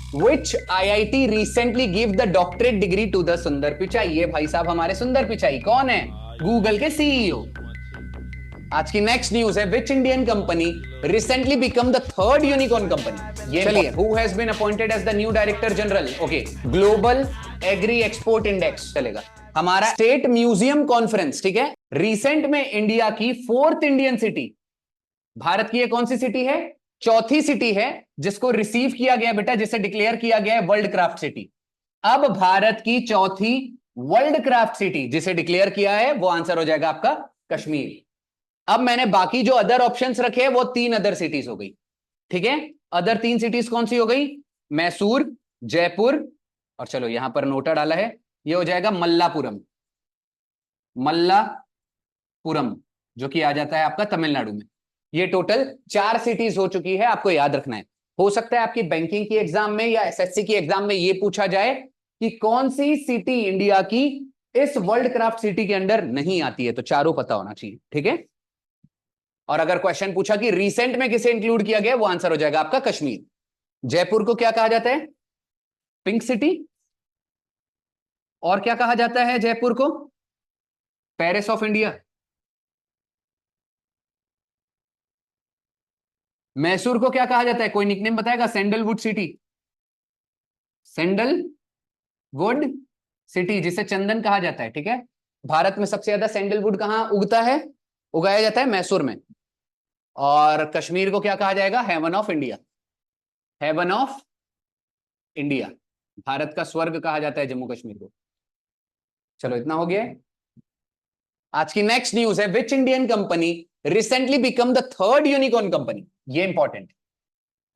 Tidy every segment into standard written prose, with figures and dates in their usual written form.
Which IIT recently give the doctorate degree to the Sundar Pichai. ये भाई साहब हमारे सुंदर पिचाई कौन है? गूगल के सीईओ। आज की नेक्स्ट न्यूज है, which Indian company recently become the third unicorn company. ये चलिए, who has been appointed as the new director general, okay, global agri export index चलेगा। हमारा स्टेट म्यूजियम कॉन्फ्रेंस, ठीक है, रिसेंट में इंडिया की फोर्थ इंडियन सिटी, भारत की ये कौन सी सिटी है? चौथी सिटी है जिसको रिसीव किया गया बेटा, जिसे डिक्लेयर किया गया है वर्ल्ड क्राफ्ट सिटी। अब भारत की चौथी वर्ल्ड क्राफ्ट सिटी जिसे डिक्लेयर किया है, वो आंसर हो जाएगा आपका कश्मीर। अब मैंने बाकी जो अदर ऑप्शंस रखे हैं वो 3 अदर सिटीज हो गई, ठीक है। अदर 3 सिटीज कौन सी हो गई? मैसूर, जयपुर, और चलो यहां पर नोटा डाला है, ये हो जाएगा मल्लापुरम। मल्लापुरम जो कि आ जाता है आपका तमिलनाडु में। ये टोटल 4 सिटीज हो चुकी है, आपको याद रखना है। हो सकता है आपकी बैंकिंग की एग्जाम में या एसएससी की एग्जाम में ये पूछा जाए कि कौन सी सिटी इंडिया की इस वर्ल्ड क्राफ्ट सिटी के अंदर नहीं आती है, तो चारों पता होना चाहिए, ठीक है। और अगर क्वेश्चन पूछा कि रिसेंट में किसे इंक्लूड किया गया, वो आंसर हो जाएगा आपका कश्मीर। जयपुर को क्या कहा जाता है? Pink city. और क्या कहा जाता है जयपुर को? Paris of India. मैसूर को क्या कहा जाता है? कोई निकनेम बताएगा? Sandalwood city. सैंडलवुड सिटी जिसे चंदन कहा जाता है, ठीक है। भारत में सबसे ज्यादा सैंडलवुड कहां उगता है? उगाया जाता है मैसूर में। और कश्मीर को क्या कहा जाएगा? Heaven of India. Heaven of India, Bharat का स्वर्ग कहा जाता है जम्मू कश्मीर को। चलो इतना हो गया। आज की नेक्स्ट न्यूज है, which Indian company recently become the third unicorn company. ये इंपॉर्टेंट।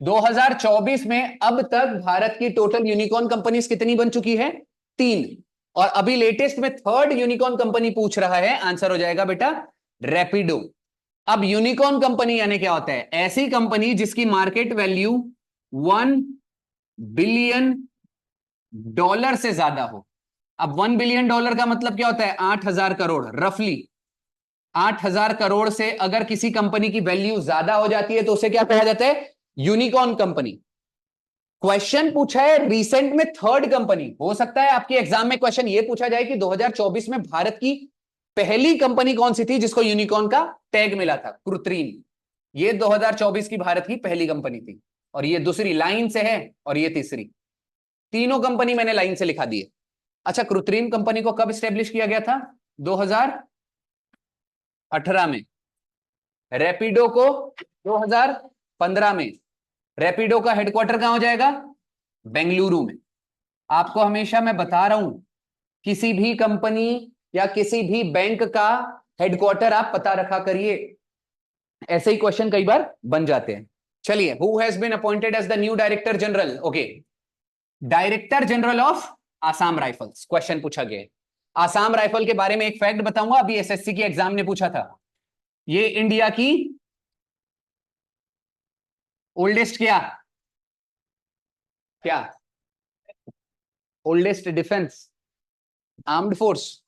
2024 में अब तक भारत की टोटल यूनिकॉर्न कंपनीज कितनी बन चुकी है? 3। और अभी लेटेस्ट में थर्ड यूनिकॉर्न कंपनी पूछ रहा है, आंसर हो जाएगा बेटा रैपिडो। अब यूनिकॉर्न कंपनी यानी क्या होता है? ऐसी कंपनी जिसकी मार्केट वैल्यू $1 बिलियन से ज्यादा हो। अब $1 बिलियन का मतलब क्या होता है? 8,000 करोड़, रफली 8,000 करोड़ से अगर किसी कंपनी की वैल्यू ज्यादा हो जाती है तो उसे क्या कहा जाता है? Unicorn company. क्वेश्चन पूछा है रिसेंट में थर्ड कंपनी। हो सकता है आपके एग्जाम में क्वेश्चन ये पूछा जाए कि 2024 में भारत की पहली कंपनी कौन सी थी जिसको यूनिकॉर्न का टैग मिला था? कृत्रिम। ये 2024 की भारत की पहली कंपनी थी, और ये दूसरी लाइन से है, और ये तीसरी। तीनों कंपनी मैंने लाइन से लिखा दी है। अच्छा, कृत्रिम कंपनी को कब स्टेब्लिश किया गया था? 2018 में। रैपिडो को 2015 में। रैपिडो का हेडक्वार्टर कहां हो जाएगा? बेंगलुरु में। आपको हमेशा मैं बता रहा हूं, किसी भी कंपनी या किसी भी बैंक का हेडक्वार्टर आप पता रखा करिए, ऐसे ही क्वेश्चन कई बार बन जाते हैं। चलिए, who has been appointed as the new director general, okay, director general of Assam rifles. Question पूछा गया। आसाम राइफल के बारे में एक फैक्ट बताऊंगा, अभी एसएससी की एग्जाम ने पूछा था। ये इंडिया की ओल्डेस्ट क्या क्या oldest defence armed force,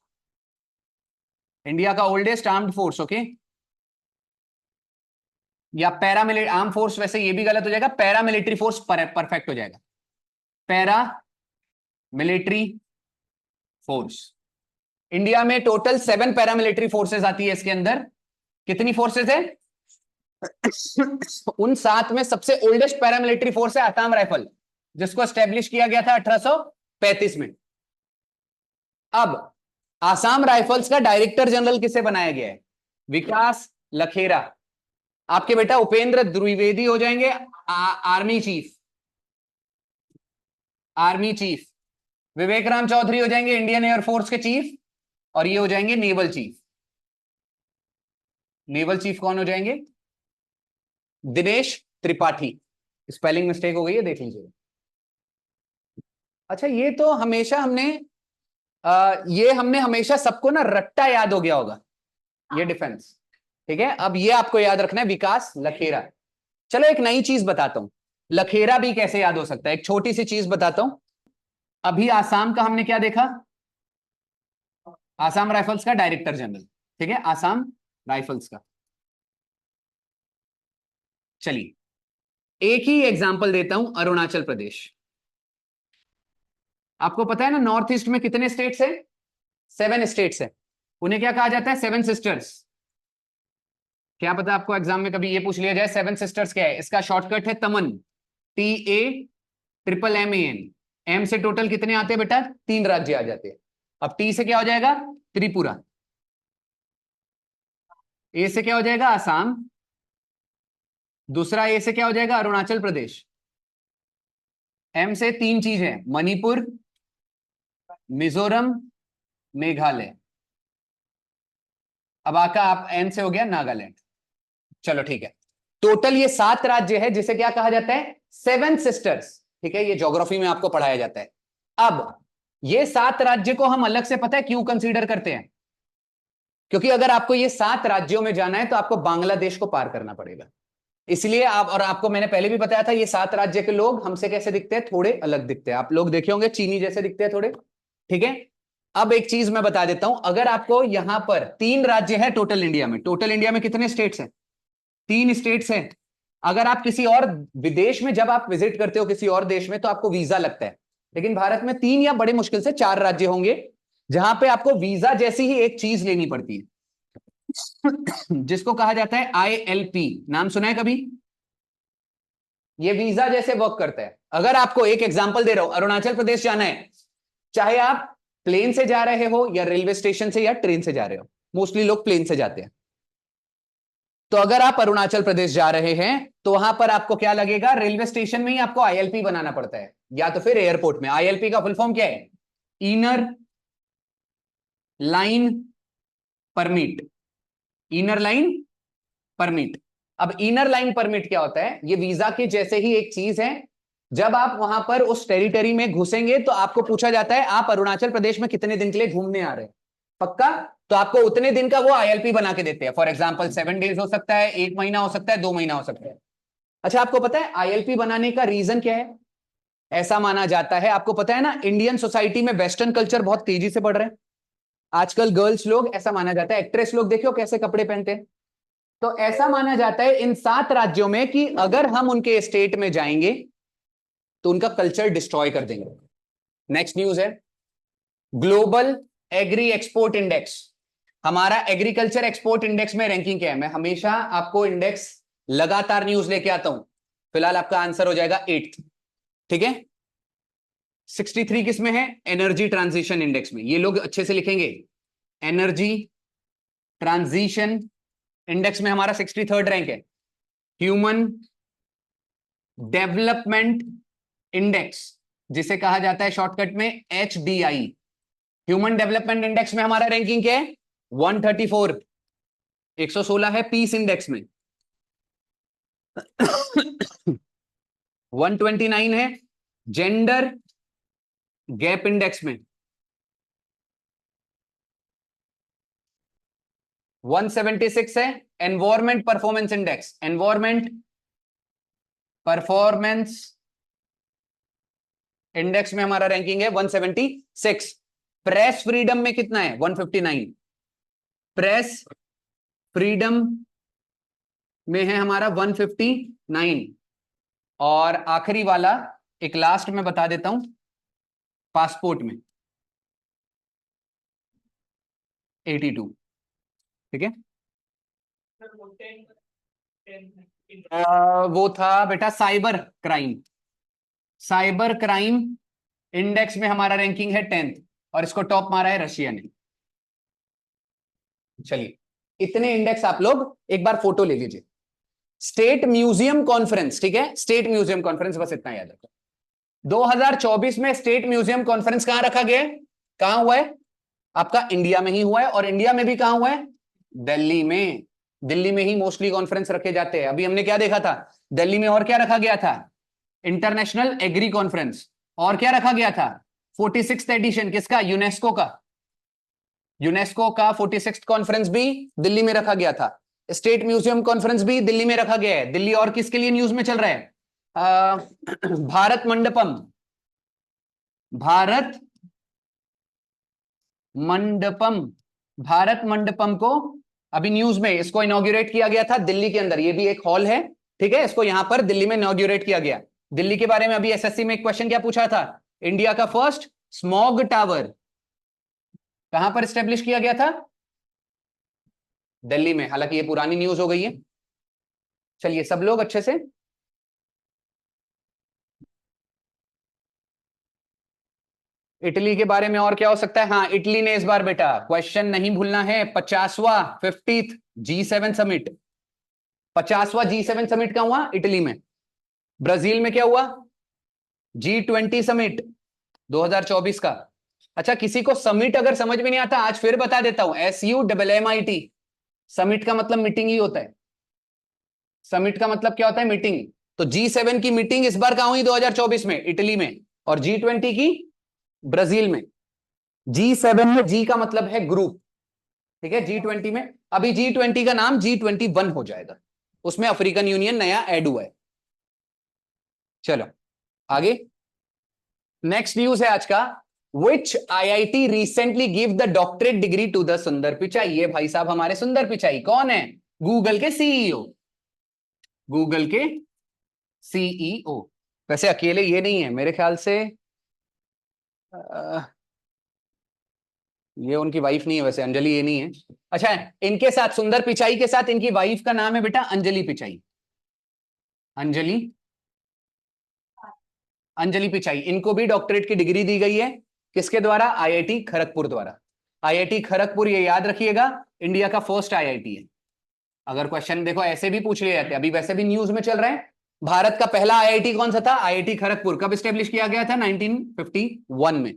India का ओल्डेस्ट आर्म्ड फोर्स, ओके। या पैरामिलिट्री आर्म फोर्स, वैसे ये भी गलत हो जाएगा, पैरामिलिट्री फोर्स परफेक्ट हो जाएगा। Para military force. इंडिया में टोटल 7 पैरामिलिट्री फोर्सेस आती है इसके अंदर। कितनी फोर्सेस है? उन 7 में सबसे ओल्डेस्ट पैरामिलिट्री फोर्स है आसाम राइफल, जिसको स्टैब्लिश किया गया था 1835 में। अब आसाम राइफल्स का डायरेक्टर जनरल किसे बनाया गया है? विकास लखेरा। आपके बेटा उपेंद्र द्विवेदी हो जाएंगे आर्मी चीफ। आर्मी चीफ विवेक राम चौधरी हो जाएंगे इंडियन एयरफोर्स के चीफ, और ये हो जाएंगे नेवल चीफ। नेवल चीफ कौन हो जाएंगे? दिनेश त्रिपाठी। स्पेलिंग मिस्टेक हो गई है, देख लीजिए। अच्छा, ये तो हमेशा हमने ये हमने हमेशा सबको ना रट्टा याद हो गया होगा, ये डिफेंस, ठीक है। अब ये आपको याद रखना है, विकास लखेरा। चलो एक नई चीज बताता हूं, लखेरा भी कैसे याद हो सकता है। एक छोटी सी चीज बताता हूं। अभी आसाम का हमने क्या देखा? आसाम राइफल्स का डायरेक्टर जनरल, ठीक है, आसाम राइफल्स का। चलिए एक ही एग्जांपल देता हूं, अरुणाचल प्रदेश। आपको पता है ना नॉर्थ ईस्ट में कितने स्टेट्स हैं? 7 स्टेट्स हैं। उन्हें क्या कहा जाता है? 7 सिस्टर्स। क्या पता आपको एग्जाम में कभी ये पूछ लिया जाए 7 सिस्टर्स क्या है? इसका शॉर्टकट है तमन, TAMMAN। एम से टोटल कितने आते हैं बेटा? 3 राज्य आ जाते हैं। अब टी से क्या हो जाएगा? त्रिपुरा। ए से क्या हो जाएगा? आसाम। दूसरा ए से क्या हो जाएगा? अरुणाचल प्रदेश। एम से 3 चीज है, मणिपुर, मिजोरम, मेघालय। अब आका आप एन से हो गया नागालैंड। चलो ठीक है, टोटल ये 7 राज्य है जिसे क्या कहा जाता है? 7 सिस्टर्स। ठीक है, ये ज्योग्राफी में आपको पढ़ाया जाता है। अब ये 7 राज्य को हम अलग से पता है क्यों कंसीडर करते हैं? क्योंकि अगर आपको ये 7 राज्यों में जाना है तो आपको बांग्लादेश को पार करना पड़ेगा। इसलिए आप, और आपको मैंने पहले भी बताया था, ये 7 राज्य के लोग हमसे कैसे दिखते हैं? थोड़े अलग दिखते हैं। आप लोग देखे होंगे चीनी जैसे दिखते हैं थोड़े। ठीक है, अब एक चीज मैं बता देता हूं, अगर आपको यहां पर 3 राज्य है टोटल इंडिया में, टोटल इंडिया में कितने स्टेट्स हैं? 3 स्टेट्स हैं। अगर आप किसी और विदेश में जब आप विजिट करते हो किसी और देश में तो आपको वीजा लगता है, लेकिन भारत में 3 या बड़े मुश्किल से 4 राज्य होंगे जहां पे आपको वीजा जैसी ही एक चीज लेनी पड़ती है जिसको कहा जाता है ILP। नाम सुना है कभी? ये वीजा जैसे वर्क करता है। अगर आपको एक एग्जांपल दे रहा हूं, अरुणाचल प्रदेश जाना है, चाहे आप प्लेन से जा रहे हो या रेलवे स्टेशन से या ट्रेन से जा रहे हो, मोस्टली लोग प्लेन से जाते हैं, तो अगर आप अरुणाचल प्रदेश जा रहे हैं तो वहां पर आपको क्या लगेगा? रेलवे स्टेशन में ही आपको ILP बनाना पड़ता है, या तो फिर एयरपोर्ट में। ILP का फुल फॉर्म क्या है? Inner line permit. Inner line permit. अब इनर लाइन परमिट क्या होता है? ये वीजा के जैसे ही एक चीज है। जब आप वहां पर उस टेरिटरी में घुसेंगे तो आपको पूछा जाता है आप अरुणाचल प्रदेश में कितने दिन के लिए घूमने आ रहे हैं, पक्का? तो आपको उतने दिन का वो ILP बना के देते हैं। फॉर एग्जाम्पल 7 डेज हो सकता है, 1 महीना हो सकता है, 2 महीना हो सकता है। अच्छा, आपको पता है ILP बनाने का रीजन क्या है? ऐसा माना जाता है, आपको पता है ना, इंडियन सोसाइटी में वेस्टर्न कल्चर बहुत तेजी से बढ़ रहे हैं आजकल। गर्ल्स लोग, ऐसा माना जाता है, एक्ट्रेस लोग देखो कैसे कपड़े पहनते हैं। तो ऐसा माना जाता है इन 7 राज्यों में कि अगर हम उनके स्टेट में जाएंगे तो उनका कल्चर डिस्ट्रॉय कर देंगे। नेक्स्ट न्यूज है ग्लोबल एग्री एक्सपोर्ट इंडेक्स। हमारा एग्रीकल्चर एक्सपोर्ट इंडेक्स में रैंकिंग क्या है? मैं हमेशा आपको इंडेक्स लगातार न्यूज लेके आता हूं। फिलहाल आपका आंसर हो जाएगा 8th। ठीक है, 63 किस में है? एनर्जी ट्रांजिशन इंडेक्स में। ये लोग अच्छे से लिखेंगे, एनर्जी ट्रांजिशन इंडेक्स में हमारा 63rd रैंक है। ह्यूमन डेवलपमेंट इंडेक्स, जिसे कहा जाता है शॉर्टकट में HDI, ह्यूमन डेवलपमेंट इंडेक्स में हमारा रैंकिंग क्या है? 134। 116 है पीस इंडेक्स में। 129 है जेंडर गैप इंडेक्स में। 176 है environment performance index, environment performance index में हमारा रैंकिंग है 176। प्रेस फ्रीडम में कितना है? 159। प्रेस फ्रीडम में है हमारा 159। और आखिरी वाला, एक लास्ट में बता देता हूं, पासपोर्ट में 82। ठीक है, वो था बेटा cyber crime. Cyber crime index में हमारा रैंकिंग है 10th, और इसको टॉप मारा है रशिया ने। चलिए, इतने इंडेक्स आप लोग एक बार फोटो ले लीजिए। स्टेट म्यूजियम कॉन्फ्रेंस, ठीक है, स्टेट म्यूजियम कॉन्फ्रेंस, बस इतना याद रखो। 2024 में स्टेट म्यूजियम कॉन्फ्रेंस कहां रखा गया है? कहां हुआ है? आपका इंडिया में ही हुआ है, और इंडिया में भी कहां हुआ है? दिल्ली में। दिल्ली में ही मोस्टली कॉन्फ्रेंस रखे जाते हैं। अभी हमने क्या देखा था दिल्ली में? और क्या रखा गया था? International agri conference. और क्या रखा गया था? 46th एडिशन किसका? यूनेस्को का। यूनेस्को का 46th कॉन्फ्रेंस भी दिल्ली में रखा गया था। स्टेट म्यूजियम कॉन्फ्रेंस भी दिल्ली में रखा गया है। दिल्ली और किसके लिए न्यूज में चल रहा है? भारत मंडपम। भारत मंडपम। भारत मंडपम को अभी न्यूज में इसको इनॉग्रेट किया गया था दिल्ली के अंदर। ये भी एक हॉल है, ठीक है, इसको यहां पर दिल्ली में इनॉग्रेट किया गया। दिल्ली के बारे में अभी SSC में एक क्वेश्चन क्या पूछा था? इंडिया का फर्स्ट स्मॉग टावर कहां पर स्टेब्लिश किया गया था? दिल्ली में। हालांकि ये पुरानी न्यूज हो गई है। चलिए सब लोग अच्छे से। इटली के बारे में और क्या हो सकता है? हाँ, इटली ने इस बार बेटा, क्वेश्चन नहीं भूलना है, 50वां 50th G7 summit, 50वां G7 summit का हुआ इटली में। ब्राजील में क्या हुआ? G20 समिट 2024 का। अच्छा, किसी को समिट अगर समझ में नहीं आता, आज फिर बता देता हूं, SUMMIT। समिट का मतलब मीटिंग ही होता है। समिट का मतलब क्या होता है? मीटिंग। तो G7 की मीटिंग इस बार कहां हुई? 2024 में इटली में। और G20 की ब्राजील में। G7 में G का मतलब है ग्रुप, ठीक है। G20 में अभी G20 का नाम G21 हो जाएगा, उसमें अफ्रीकन यूनियन नया ऐड हुआ है। चलो आगे, नेक्स्ट न्यूज है आज का। Which IIT recently give the doctorate degree to the Sundar Pichai? ये भाई साहब हमारे सुंदर पिचाई कौन है? गूगल के सीईओ। गूगल के सीईओ। वैसे अकेले ये नहीं है मेरे ख्याल से, ये उनकी वाइफ नहीं है वैसे, अंजलि ये नहीं है। अच्छा, इनके साथ, सुंदर पिचाई के साथ इनकी वाइफ का नाम है बेटा अंजलि पिचाई। अंजलि, अंजलि पिचाई, इनको भी डॉक्टरेट की डिग्री दी गई है। किसके द्वारा? IIT खड़गपुर द्वारा। IIT खड़गपुर, ये याद रखिएगा, इंडिया का फर्स्ट IIT है। अगर क्वेश्चन देखो ऐसे भी पूछ लिए जाते हैं, अभी वैसे भी न्यूज में चल रहा है, भारत का पहला IIT कौन सा था? IIT खड़गपुर कब स्टेब्लिश किया गया था? 1951 में।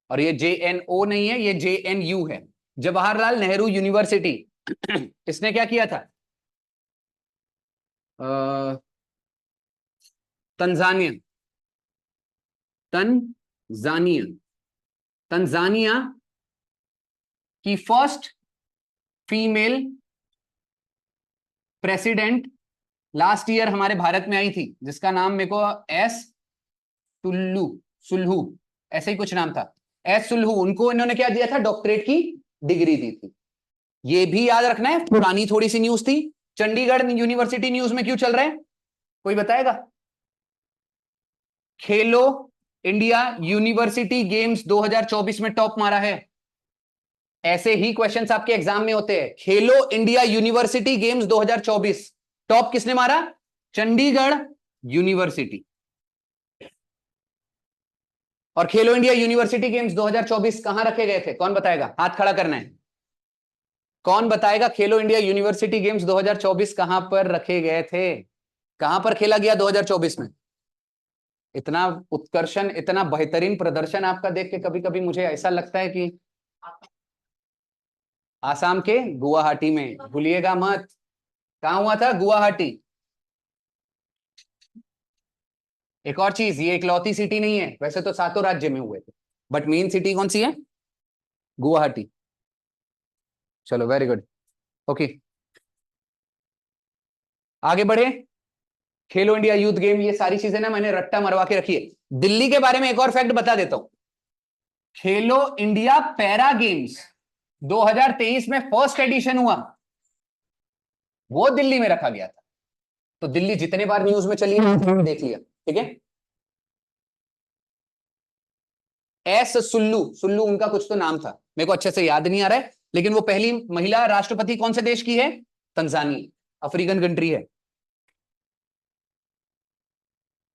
और ये JNO नहीं है, ये JNU है, जवाहरलाल नेहरू यूनिवर्सिटी। इसने क्या किया था? तंजानिया, तंजानिया, तंजानिया की first female president last year हमारे भारत में आई थी, जिसका नाम मेरे को एस टुल्लू सुल्हू, ऐसे ही कुछ नाम था, एस सुल्हू। उनको इन्होंने क्या दिया था? डॉक्टरेट की डिग्री दी थी। ये भी याद रखना है, पुरानी थोड़ी सी न्यूज थी। चंडीगढ़ यूनिवर्सिटी न्यूज में क्यों चल रहा है, कोई बताएगा? खेलो इंडिया यूनिवर्सिटी गेम्स 2024 में टॉप मारा है। ऐसे ही क्वेश्चंस आपके एग्जाम में होते हैं। खेलो इंडिया यूनिवर्सिटी गेम्स 2024 टॉप किसने मारा? चंडीगढ़ यूनिवर्सिटी। और खेलो इंडिया यूनिवर्सिटी गेम्स 2024 कहां रखे गए थे? कौन बताएगा? हाथ खड़ा करना है। कौन बताएगा खेलो इंडिया यूनिवर्सिटी गेम्स 2024 कहां पर रखे गए थे? कहां पर खेला गया 2024 में? इतना उत्कर्षण, इतना बेहतरीन प्रदर्शन आपका देख के कभी कभी मुझे ऐसा लगता है कि आसाम के गुवाहाटी में, भूलिएगा मत। कहां हुआ था? गुवाहाटी। एक और चीज, ये इकलौती सिटी नहीं है, वैसे तो सातों राज्य में हुए थे, बट मेन सिटी कौन सी है? गुवाहाटी। चलो वेरी गुड, ओके आगे बढ़े। खेलो इंडिया यूथ गेम, ये सारी चीजें ना मैंने रट्टा मरवा के रखी है। दिल्ली के बारे में एक और फैक्ट बता देता हूं। खेलो इंडिया पैरा गेम्स 2023 में फर्स्ट एडिशन हुआ, वो दिल्ली में रखा गया था। तो दिल्ली जितने बार न्यूज में चली है देख लिया, ठीक है। एस सुल्लू, सुल्लू उनका कुछ तो नाम था, मेरे को अच्छे से याद नहीं आ रहा है, लेकिन वो पहली महिला राष्ट्रपति कौन से देश की है? तंजानिया, अफ्रीकन कंट्री है।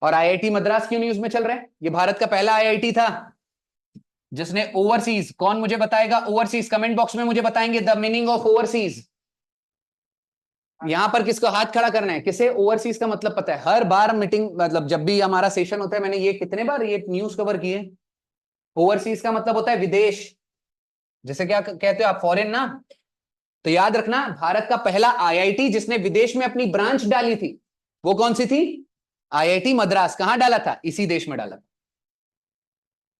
और IIT मद्रास क्यों न्यूज में चल रहा है? ये भारत का पहला IIT था जिसने ओवरसीज, कौन मुझे बताएगा ओवरसीज? कमेंट बॉक्स में मुझे बताएंगे द मीनिंग ऑफ ओवरसीज। यहां पर किसको हाथ खड़ा करना है? किसे ओवरसीज का मतलब पता है? हर बार मीटिंग, मतलब जब भी हमारा सेशन होता है, मैंने ये कितने बार ये न्यूज कवर की है। ओवरसीज का मतलब होता है विदेश, जैसे क्या कहते हो आप, फॉरेन ना। तो याद रखना, भारत का पहला IIT जिसने विदेश में अपनी ब्रांच डाली थी, वो कौन सी थी? IIT मद्रास। कहां डाला था? इसी देश में डाला था।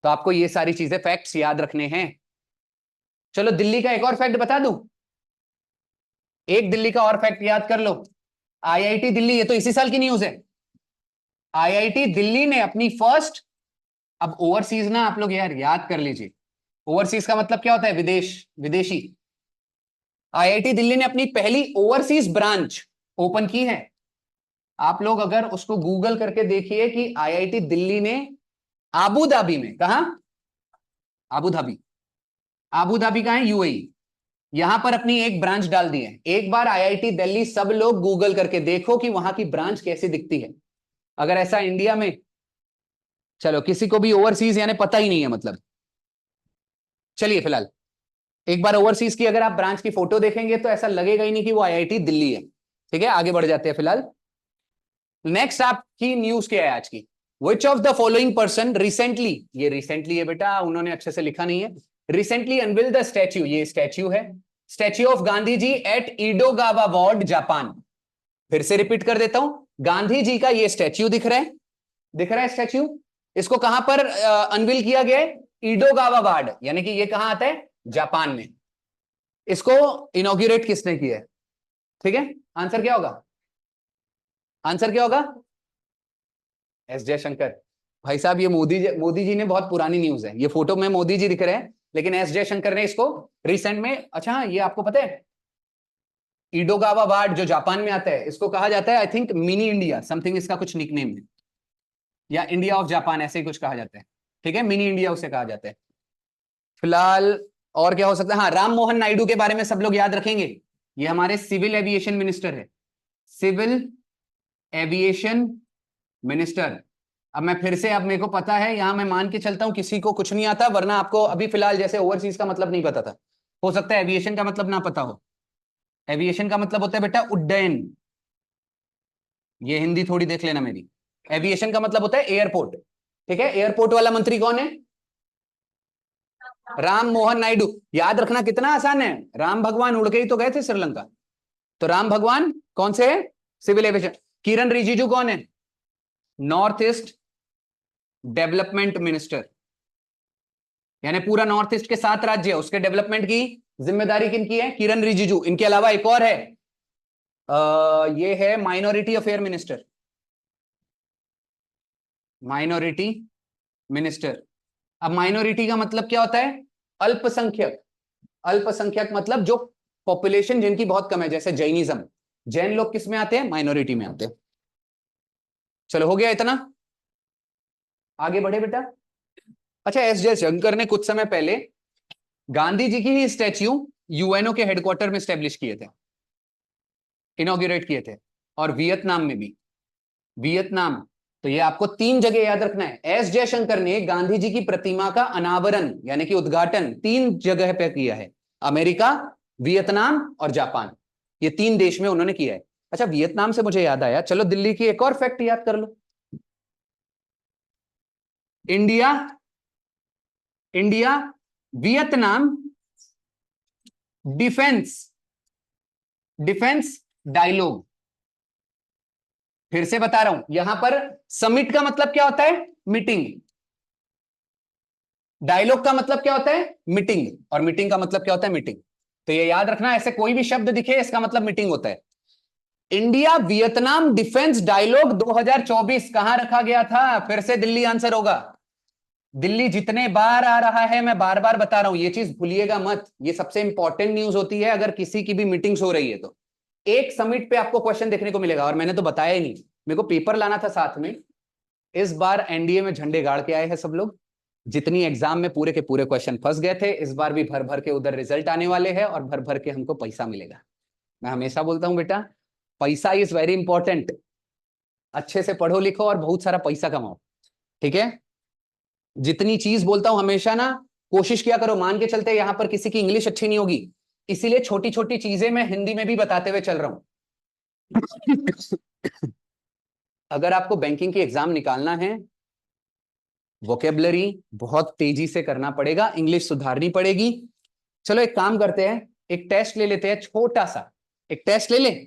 तो आपको ये सारी चीजें, फैक्ट्स याद रखने हैं। चलो दिल्ली का एक और फैक्ट बता दूं, एक दिल्ली का और फैक्ट याद कर लो। IIT दिल्ली, ये तो इसी साल की न्यूज है। IIT दिल्ली ने अपनी फर्स्ट, अब ओवरसीज ना आप लोग यार याद कर लीजिए, ओवरसीज का मतलब क्या होता है? विदेश, विदेशी। IIT दिल्ली ने अपनी पहली ओवरसीज ब्रांच ओपन की है। आप लोग अगर उसको गूगल करके देखिए कि IIT दिल्ली ने आबू धाबी में, कहा? आबू धाबी, आबू धाबी कहां है? यूएई। यहां पर अपनी एक ब्रांच डाल दी है। एक बार आईआईटी दिल्ली सब लोग गूगल करके देखो कि वहां की ब्रांच कैसी दिखती है। अगर ऐसा इंडिया में, चलो किसी को भी ओवरसीज यानी पता ही नहीं है मतलब, चलिए फिलहाल एक बार ओवरसीज की अगर आप ब्रांच की फोटो देखेंगे तो ऐसा लगेगा ही नहीं कि वो आईआईटी दिल्ली है। ठीक है, आगे बढ़ जाते हैं फिलहाल। नेक्स्ट आपकी न्यूज क्या है आज की? Which of the following person recently, ये रिसेंटली है बेटा, उन्होंने अच्छे से लिखा नहीं है, रिसेंटली अनवील द स्टैच्यू, ये स्टैच्यू है, statue of Gandhi ji at Edogawa ward Japan. फिर से रिपीट कर देता हूं, गांधी जी का ये स्टैच्यू दिख रहा है, दिख रहा है स्टैच्यू, इसको कहां पर अनवील किया गया है? ईडोगावा वार्ड, यानी कि ये कहां आता है? जापान में। इसको इनॉग्रेट किसने किया है? ठीक है, आंसर क्या होगा? आंसर क्या होगा? एस जयशंकर। भाई साहब ये मोदी जी ने, बहुत पुरानी न्यूज है, ये फोटो में मोदी जी दिख रहे हैं लेकिन एस जयशंकर ने इसको रिसेंट में, अच्छा हाँ, ये आपको पता है ईडोगावा वार्ड जो जापान में आता है इसको कहा जाता है I think mini India something, इसका कुछ निकनेम है, या इंडिया ऑफ जापान ऐसे ही कुछ कहा जाता है। ठीक है, मिनी इंडिया उसे कहा जाता है फिलहाल। और क्या हो सकता है? हाँ, राम मोहन नायडू के बारे में सब लोग याद रखेंगे, ये हमारे सिविल एविएशन मिनिस्टर है, सिविल एविएशन मिनिस्टर। अब मैं फिर से, अब मेरे को पता है यहां मैं मान के चलता हूं किसी को कुछ नहीं आता, वरना आपको अभी फिलहाल जैसे ओवरसीज का मतलब नहीं पता था, हो सकता है एविएशन का मतलब ना पता हो। एविएशन का मतलब होता है बेटा उड्डयन, ये हिंदी थोड़ी देख लेना मेरी। एविएशन का मतलब होता है एयरपोर्ट। ठीक है, एयरपोर्ट वाला मंत्री कौन है? राम मोहन नायडू। याद रखना कितना आसान है, राम भगवान उड़ के ही तो गए थे श्रीलंका, तो राम भगवान कौन से है? Civil aviation. किरण रिजिजू कौन है? नॉर्थ ईस्ट डेवलपमेंट मिनिस्टर, यानी पूरा नॉर्थ ईस्ट के 7 राज्य है उसके डेवलपमेंट की जिम्मेदारी किनकी है? किरण रिजिजू। इनके अलावा एक और है, ये है minority affair minister, minority minister. अब माइनॉरिटी का मतलब क्या होता है? अल्पसंख्यक। अल्पसंख्यक मतलब जो पॉपुलेशन जिनकी बहुत कम है, जैसे जैनिज्म, जैन लोग किस में आते हैं? माइनॉरिटी में आते हैं। चलो हो गया इतना, आगे बढ़े बेटा। अच्छा, एस जयशंकर ने कुछ समय पहले गांधी जी की ही स्टैच्यू यूएनओ के हेडक्वार्टर में स्टैब्लिश किए थे, इनॉग्रेट किए थे, और वियतनाम में भी, वियतनाम। तो ये आपको 3 जगह याद रखना है, एस जयशंकर ने गांधी जी की प्रतिमा का अनावरण यानी कि उद्घाटन 3 जगह पे किया है, अमेरिका, वियतनाम और जापान, ये 3 देश में उन्होंने किया है। अच्छा, वियतनाम से मुझे याद आया, चलो दिल्ली की एक और फैक्ट याद कर लो। India, India Vietnam defence, defence dialogue. फिर से बता रहा हूं, यहां पर समिट का मतलब क्या होता है? मीटिंग। डायलॉग का मतलब क्या होता है? मीटिंग। और मीटिंग का मतलब क्या होता है? मीटिंग। तो ये याद रखना, ऐसे कोई भी शब्द दिखे इसका मतलब मीटिंग होता है। इंडिया वियतनाम डिफेंस डायलॉग 2024 कहां रखा गया था? फिर से दिल्ली आंसर होगा। दिल्ली जितने बार आ रहा है मैं बार बार बता रहा हूं, ये चीज भूलिएगा मत, ये सबसे इंपॉर्टेंट न्यूज होती है अगर किसी की भी मीटिंग्स हो रही है तो। एक समिट पे आपको क्वेश्चन देखने को मिलेगा, और मैंने तो बताया ही नहीं, मेरे को पेपर लाना था साथ में। इस बार एनडीए में झंडे गाड़ के आए हैं सब लोग, जितनी एग्जाम में पूरे के पूरे क्वेश्चन फंस गए थे, इस बार भी भर भर के उधर रिजल्ट आने वाले हैं और भर भर के हमको पैसा मिलेगा। मैं हमेशा बोलता हूं बेटा, पैसा इज वेरी इंपॉर्टेंट, अच्छे से पढ़ो लिखो और बहुत सारा पैसा कमाओ। ठीक है, जितनी चीज बोलता हूं हमेशा ना, कोशिश किया करो, मान के चलते यहां पर किसी की इंग्लिश अच्छी नहीं होगी, इसीलिए छोटी छोटी चीजें मैं हिंदी में भी बताते हुए चल रहा हूं। अगर आपको बैंकिंग की एग्जाम निकालना है, वोकेबलरी बहुत तेजी से करना पड़ेगा, इंग्लिश सुधारनी पड़ेगी। चलो एक काम करते हैं, एक टेस्ट ले लेते हैं, छोटा सा एक टेस्ट ले लें,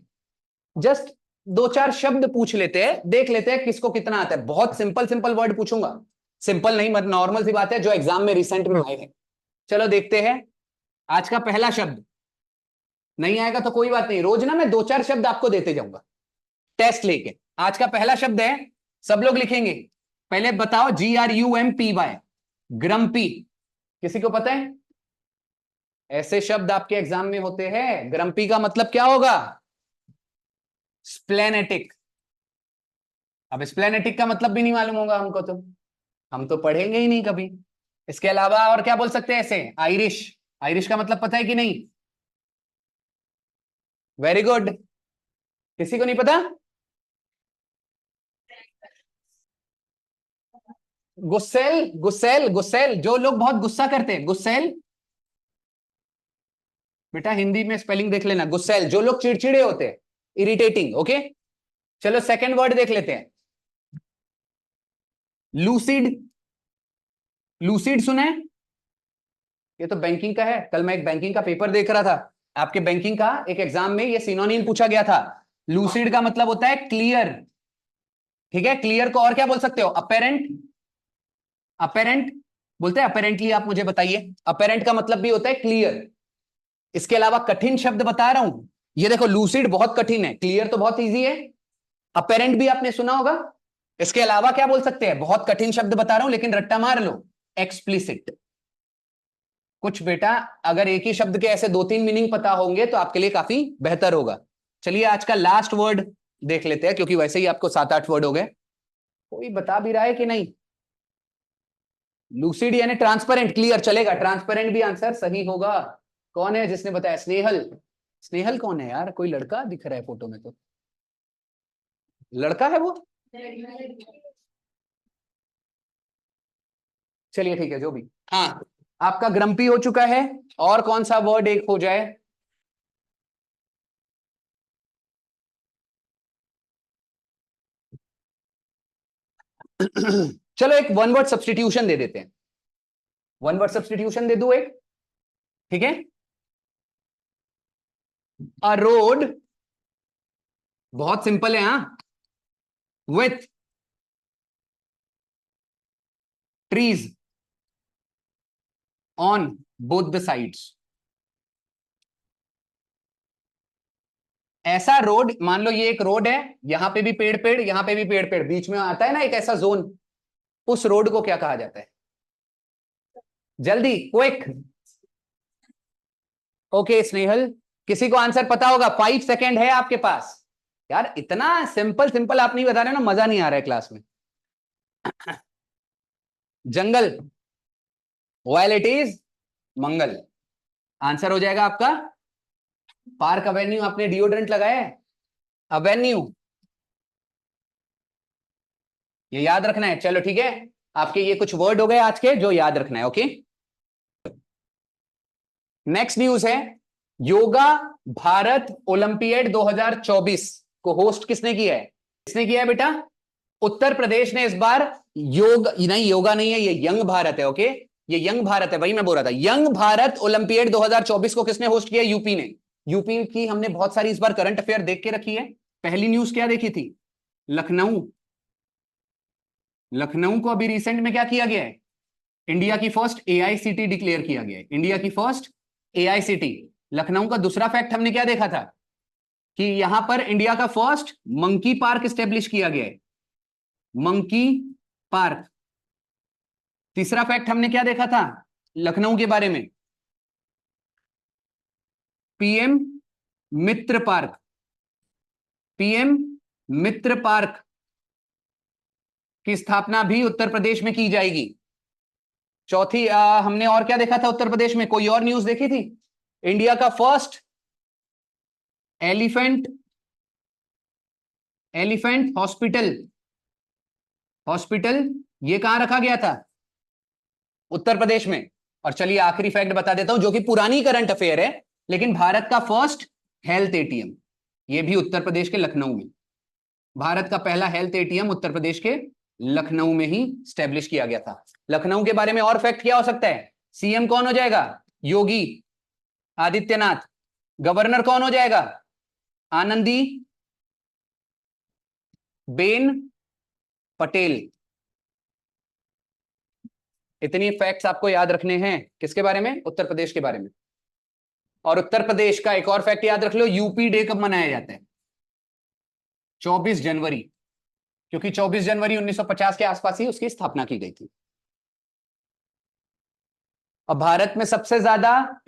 जस्ट 2-4 शब्द पूछ लेते हैं, देख लेते हैं किसको कितना आता है। बहुत सिंपल सिंपल वर्ड पूछूंगा, सिंपल नहीं मतलब नॉर्मल सी बात है जो एग्जाम में रिसेंट में आए हैं। चलो देखते हैं, आज का पहला शब्द, नहीं आएगा तो कोई बात नहीं, रोज ना मैं 2-4 शब्द आपको देते जाऊंगा टेस्ट लेके। आज का पहला शब्द है, सब लोग लिखेंगे, पहले बताओ, GRUMPY, ग्रम्पी। किसी को पता है? ऐसे शब्द आपके एग्जाम में होते हैं, ग्रम्पी का मतलब क्या होगा? स्प्लेनेटिक। अब स्प्लेनेटिक का मतलब भी नहीं मालूम होगा हमको तो, हम तो पढ़ेंगे ही नहीं कभी। इसके अलावा और क्या बोल सकते हैं ऐसे? आयरिश। आयरिश का मतलब पता है कि नहीं? Very good. किसी को नहीं पता? गुस्सेल, गुस्सेल, गुस्सेल, जो लोग बहुत गुस्सा करते हैं, गुस्सेल। बेटा हिंदी में स्पेलिंग देख लेना, गुस्सेल, जो लोग चिड़चिड़े होते हैं, इरिटेटिंग। ओके, चलो सेकंड वर्ड देख लेते हैं। लूसिड। लूसिड सुना है? ये तो बैंकिंग का है। कल मैं एक बैंकिंग का पेपर देख रहा था, आपके बैंकिंग का एक एग्जाम में ये सिनोनिम पूछा गया था। लूसिड का मतलब होता है क्लियर। ठीक है, क्लियर को और क्या बोल सकते हो? अपेरेंट। अपेरेंट बोलते हैं अपेरेंटली, आप मुझे बताइए। अपेरेंट का मतलब भी होता है क्लियर। इसके अलावा कठिन शब्द बता रहा हूं, ये देखो, लूसिड बहुत कठिन है, क्लियर तो बहुत इजी है, अपेरेंट भी आपने सुना होगा। इसके अलावा क्या बोल सकते हैं? बहुत कठिन शब्द बता रहा हूं लेकिन रट्टा मार लो, एक्सप्लिसिट। कुछ बेटा, अगर एक ही शब्द के ऐसे दो तीन मीनिंग पता होंगे तो आपके लिए काफी बेहतर होगा। चलिए आज का लास्ट वर्ड देख लेते हैं, क्योंकि वैसे ही आपको 7-8 वर्ड हो गए। कोई बता भी रहा है कि नहीं? लूसिड यानी ट्रांसपेरेंट, क्लियर चलेगा, ट्रांसपेरेंट भी आंसर सही होगा। कौन है जिसने बताया? स्नेहल। स्नेहल कौन है यार? कोई लड़का दिख रहा है फोटो में तो। लड़का है वो? चलिए ठीक है, जो भी। हाँ, आपका ग्रम्पी हो चुका है। और कौन सा वर्ड एक हो जाए? चलो एक वन वर्ड सब्सटीट्यूशन दे देते हैं। वन वर्ड सब्सटीट्यूशन दे दू एक, ठीक है? अ रोड, बहुत सिंपल है, हाँ, with trees on both the sides. ऐसा रोड, मान लो ये एक रोड है, यहां पे भी पेड़ पेड़, यहां पे भी पेड़ पेड़, बीच में आता है ना एक ऐसा जोन, उस रोड को क्या कहा जाता है? जल्दी, क्विक। ओके स्नेहल, किसी को आंसर पता होगा? 5 सेकेंड है आपके पास। यार इतना सिंपल सिंपल आप नहीं बता रहे ना, मजा नहीं आ रहा है क्लास में। जंगल, वाइल इट इज मंगल, आंसर हो जाएगा आपका। पार्क अवेन्यू, आपने डिओड्रेंट लगाया है? अवेन्यू, ये याद रखना है। चलो ठीक है, आपके ये कुछ वर्ड हो गए आज के जो याद रखना है। ओके, नेक्स्ट न्यूज है, योगा भारत ओलंपियाड 2024 को होस्ट किसने किया है? किसने किया है बेटा? उत्तर प्रदेश ने इस बार। योग नहीं, योगा नहीं है, ये यंग भारत है। ओके, ये यंग भारत है, वही मैं बोल रहा था। यंग भारत ओलंपियाड 2024 को किसने होस्ट किया? यूपी ने। यूपी की हमने बहुत सारी इस बार करंट अफेयर देख के रखी है। पहली न्यूज क्या देखी थी? लखनऊ। लखनऊ को अभी रिसेंट में क्या किया गया है? इंडिया की फर्स्ट एआईसीटी डिक्लेयर किया गया है, इंडिया की फर्स्ट एआईसीटी। लखनऊ का दूसरा फैक्ट हमने क्या देखा था? कि यहां पर इंडिया का फर्स्ट मंकी पार्क स्टेब्लिश किया गया है, मंकी पार्क। तीसरा फैक्ट हमने क्या देखा था लखनऊ के बारे में? पीएम मित्र पार्क, पीएम मित्र पार्क की स्थापना भी उत्तर प्रदेश में की जाएगी। चौथी हमने और क्या देखा था उत्तर प्रदेश में? कोई और न्यूज देखी थी? इंडिया का first elephant, elephant hospital, hospital ये कहां रखा गया था? उत्तर प्रदेश में। और चलिए आखिरी फैक्ट बता देता हूं, जो कि पुरानी करंट अफेयर है, लेकिन भारत का फर्स्ट हेल्थ एटीएम, ये भी उत्तर प्रदेश के लखनऊ में। भारत का पहला हेल्थ एटीएम उत्तर प्रदेश के लखनऊ में ही स्टैब्लिश किया गया था। लखनऊ के बारे में और फैक्ट क्या हो सकता है? सीएम कौन हो जाएगा? योगी आदित्यनाथ। गवर्नर कौन हो जाएगा? आनंदी बेन पटेल। इतनी फैक्ट्स आपको याद रखने हैं किसके बारे में? उत्तर प्रदेश के बारे में। और उत्तर प्रदेश का एक और फैक्ट याद रख लो, यूपी डे कब मनाया जाता है? 24 जनवरी, क्योंकि 24 जनवरी 1950 के आसपास ही उसकी स्थापना की गई थी। अब भारत में सबसे ज्यादा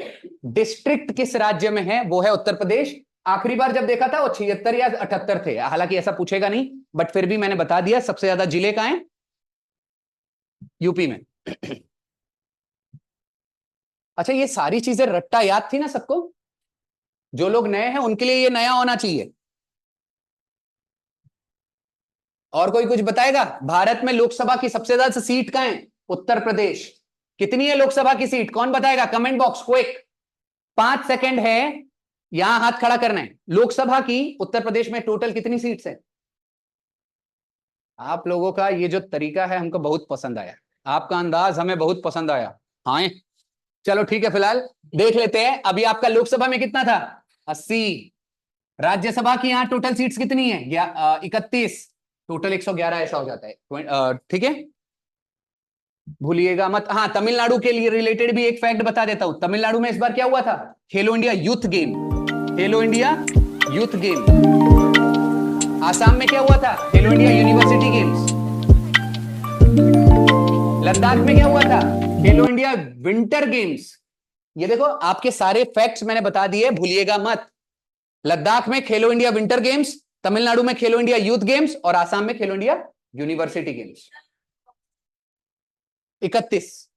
डिस्ट्रिक्ट किस राज्य में है? वो है उत्तर प्रदेश। आखिरी बार जब देखा था वो 76 या 78 थे, हालांकि ऐसा पूछेगा नहीं, बट फिर भी मैंने बता दिया सबसे ज्यादा जिले कहां हैं। यूपी में। अच्छा, ये सारी चीजें रट्टा याद थी ना सबको? जो लोग नए हैं उनके लिए ये नया होना चाहिए। और कोई कुछ बताएगा? भारत में लोकसभा की सबसे ज्यादा सीट कहां है? उत्तर प्रदेश। कितनी है लोकसभा की सीट? कौन बताएगा? कमेंट बॉक्स क्विक, 5 सेकंड है, यहां हाथ खड़ा करना है। लोकसभा की उत्तर प्रदेश में टोटल कितनी सीट्स है? आप लोगों का ये जो तरीका है हमको बहुत पसंद आया, आपका अंदाज हमें बहुत पसंद आया। हाँ, चलो ठीक है, फिलहाल देख लेते हैं अभी आपका लोकसभा में कितना था? 80। राज्यसभा की यहां टोटल सीट्स कितनी है? 31। टोटल 111 ऐसा हो जाता है। ठीक है, भूलिएगा मत। हाँ, तमिलनाडु के लिए रिलेटेड भी एक फैक्ट बता देता हूं। तमिलनाडु में इस बार क्या हुआ था? खेलो इंडिया यूथ गेम। खेलो इंडिया यूथ गेम। आसाम में क्या हुआ था? खेलो इंडिया यूनिवर्सिटी गेम्स। लद्दाख में क्या हुआ था? खेलो इंडिया विंटर गेम्स। ये देखो, आपके सारे फैक्ट्स मैंने बता दिए, भूलिएगा मत। लद्दाख में खेलो इंडिया विंटर गेम्स, तमिलनाडु में खेलो इंडिया यूथ गेम्स, और आसाम में खेलो इंडिया यूनिवर्सिटी गेम्स। 31।